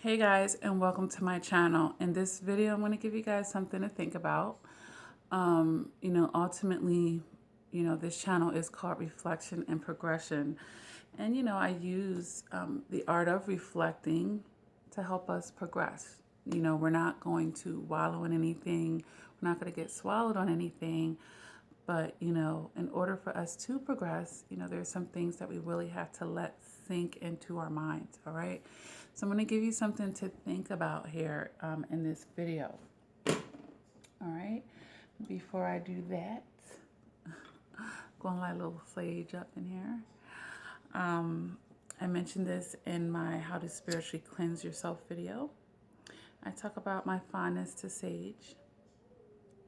Hey guys, and welcome to my channel. In this video, I'm going to give you guys something to think about. Ultimately, this channel is called Reflection and Progression. And, I use the art of reflecting to help us progress. We're not going to wallow in anything. We're not going to get swallowed on anything. But, in order for us to progress, there's some things that we really have to let sink into our minds, all right? So I'm going to give you something to think about here in this video, all right? Before I do that, going to light a little sage up in here. I mentioned this in my How to Spiritually Cleanse Yourself video. I talk about my fondness to sage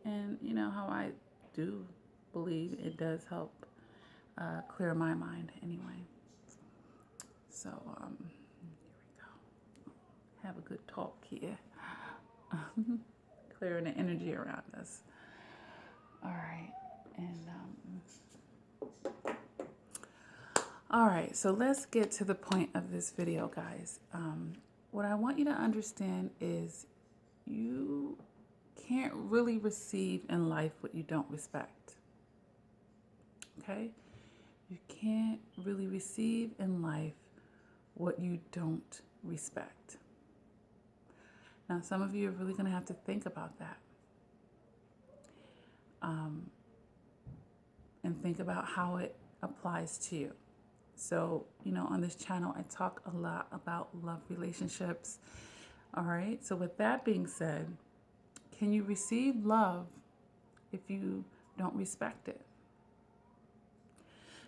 and, how I do believe it does help clear my mind anyway. So, here we go. Have a good talk here. Clearing the energy around us. All right. All right, so let's get to the point of this video, guys. What I want you to understand is you can't really receive in life what you don't respect. Okay? You can't really receive in life what you don't respect. Now, some of you are really going to have to think about that. And think about how it applies to you. So, on this channel, I talk a lot about love relationships. All right. So with that being said, can you receive love if you don't respect it?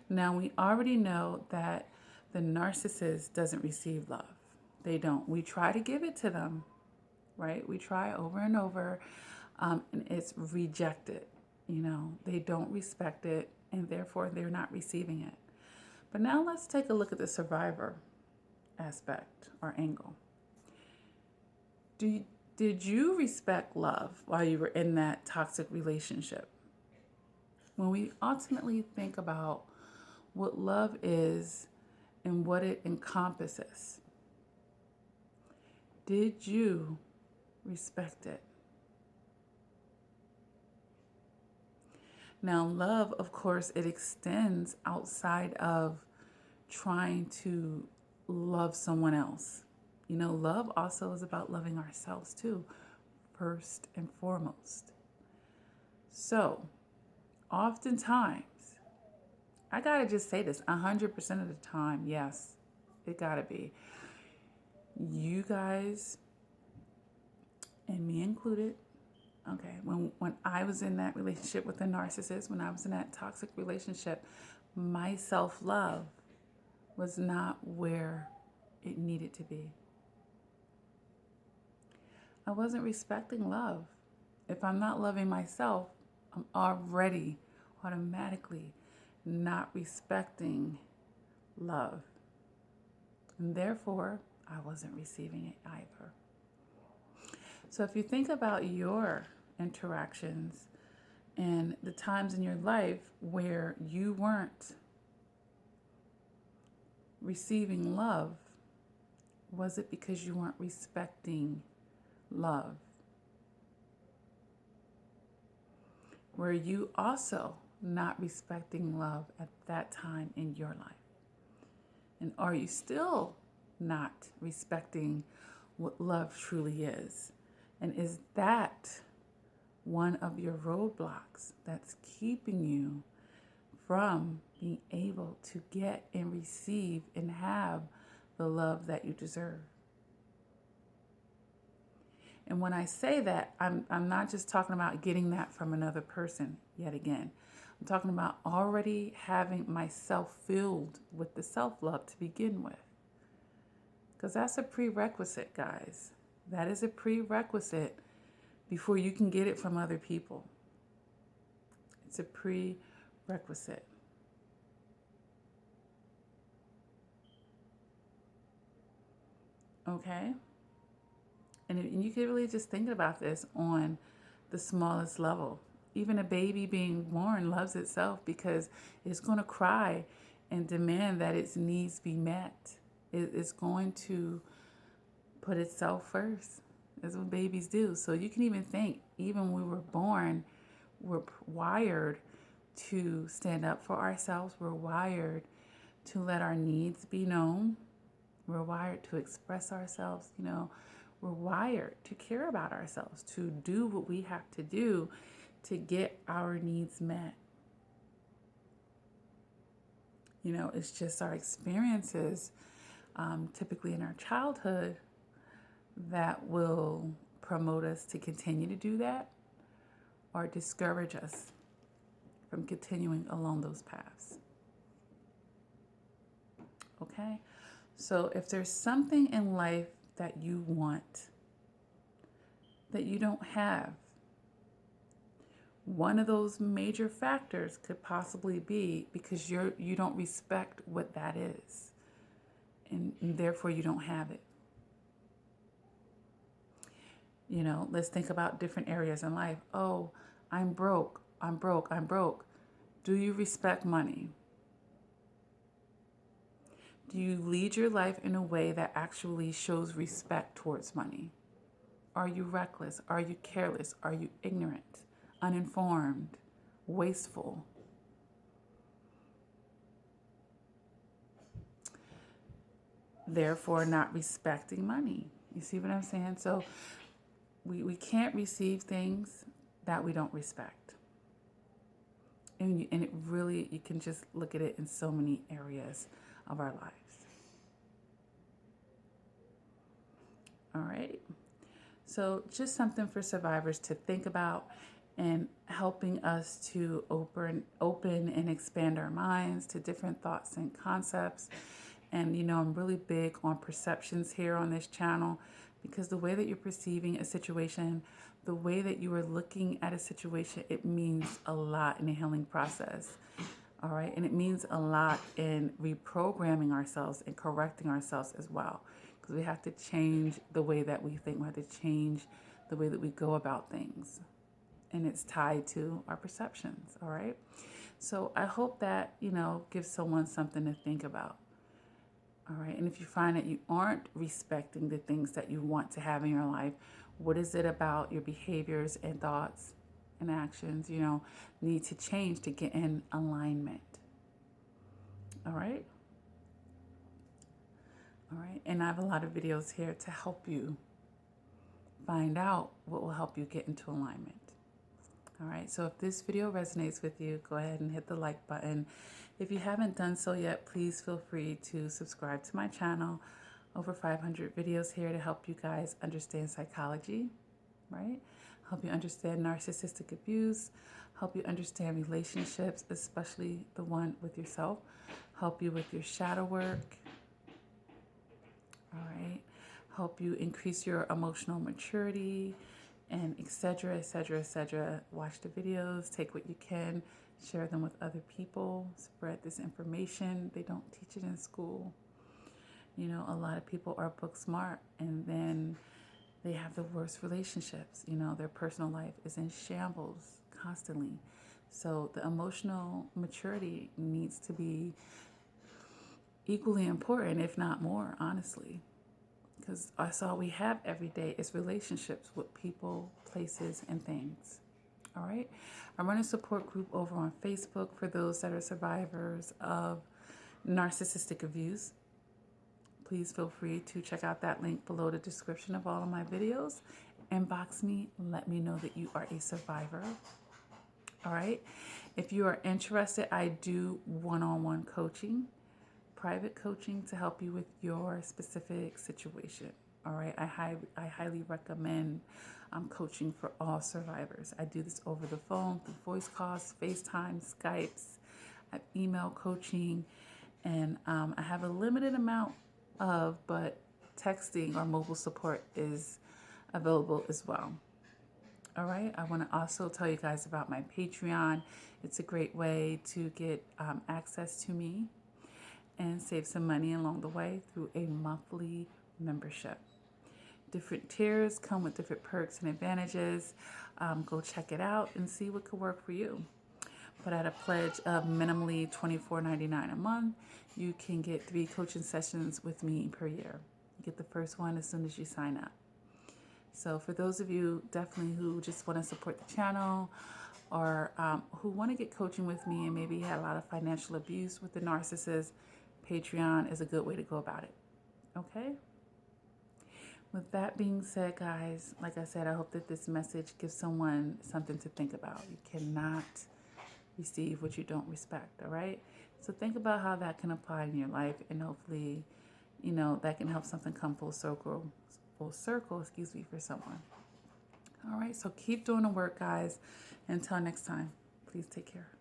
Now, we already know that the narcissist doesn't receive love. They don't. We try to give it to them, right? We try over and over, and it's rejected. They don't respect it, and therefore they're not receiving it. But now let's take a look at the survivor aspect or angle. Did you respect love while you were in that toxic relationship? When we ultimately think about what love is and what it encompasses, did you respect it? Now, love, of course, it extends outside of trying to love someone else. Love also is about loving ourselves too, first and foremost. So, oftentimes, I gotta just say this, 100% of the time, yes, it gotta be. You guys, and me included, okay, when I was in that relationship with a narcissist, when I was in that toxic relationship, my self-love was not where it needed to be. I wasn't respecting love. If I'm not loving myself, I'm already automatically not respecting love. And therefore, I wasn't receiving it either. So if you think about your interactions and the times in your life where you weren't receiving love, was it because you weren't respecting love? Were you also not respecting love at that time in your life? And are you still not respecting what love truly is? And is that one of your roadblocks that's keeping you from being able to get and receive and have the love that you deserve? And when I say that, I'm not just talking about getting that from another person yet again. I'm talking about already having myself filled with the self-love to begin with. Because that's a prerequisite, guys. That is a prerequisite before you can get it from other people. It's a prerequisite. Okay? And you can really just think about this on the smallest level. Even a baby being born loves itself because it's going to cry and demand that its needs be met. It's going to put itself first. That's what babies do. So you can even think, even when we were born, we're wired to stand up for ourselves. We're wired to let our needs be known. We're wired to express ourselves. We're wired to care about ourselves, to do what we have to do to get our needs met. It's just our experiences, typically in our childhood, that will promote us to continue to do that or discourage us from continuing along those paths. Okay? So if there's something in life that you want that you don't have, one of those major factors could possibly be because you don't respect what that is, and therefore you don't have it. Let's think about different areas in life. Oh, I'm broke. Do you respect money? Do you lead your life in a way that actually shows respect towards money? Are you reckless? Are you careless? Are you ignorant, uninformed, wasteful? Therefore, not respecting money. You see what I'm saying? So we can't receive things that we don't respect. And it really, you can just look at it in so many areas of our lives. All right. So just something for survivors to think about, and helping us to open and expand our minds to different thoughts and concepts. And, I'm really big on perceptions here on this channel, because the way that you're perceiving a situation, the way that you are looking at a situation, it means a lot in the healing process. All right. And it means a lot in reprogramming ourselves and correcting ourselves as well, because we have to change the way that we think. We have to change the way that we go about things. And it's tied to our perceptions. All right. So I hope that, gives someone something to think about. All right. And if you find that you aren't respecting the things that you want to have in your life, what is it about your behaviors and thoughts and actions, need to change to get in alignment? All right. All right. And I have a lot of videos here to help you find out what will help you get into alignment. All right. So if this video resonates with you, go ahead and hit the like button. If you haven't done so yet, please feel free to subscribe to my channel. Over 500 videos here to help you guys understand psychology, right? Help you understand narcissistic abuse, help you understand relationships, especially the one with yourself, help you with your shadow work, all right? Help you increase your emotional maturity, and etc., etc., etc. Watch the videos, take what you can, share them with other people, spread this information. They don't teach it in school. A lot of people are book smart, and then they have the worst relationships. Their personal life is in shambles constantly. So the emotional maturity needs to be equally important, if not more, honestly. Because that's all we have every day is relationships with people, places, and things. All right. I run a support group over on Facebook for those that are survivors of narcissistic abuse. Please feel free to check out that link below the description of all of my videos. Inbox me. Let me know that you are a survivor. All right. If you are interested, I do one-on-one coaching, private coaching to help you with your specific situation. All right. I highly recommend coaching for all survivors. I do this over the phone, through voice calls, FaceTime, Skypes. I have email coaching, and I have a limited amount but texting or mobile support is available as well. All right. I want to also tell you guys about my Patreon. It's a great way to get access to me and save some money along the way through a monthly membership. Different tiers come with different perks and advantages. Go check it out and see what could work for you. But at a pledge of minimally $24.99 a month, you can get 3 coaching sessions with me per year. get the first one as soon as you sign up. So for those of you definitely who just want to support the channel, or who want to get coaching with me and maybe had a lot of financial abuse with the narcissist, Patreon is a good way to go about it. Okay? With that being said, guys, like I said, I hope that this message gives someone something to think about. You cannot receive what you don't respect, all right? So think about how that can apply in your life, and hopefully, that can help something come full circle, for someone. All right, so keep doing the work, guys. Until next time, please take care.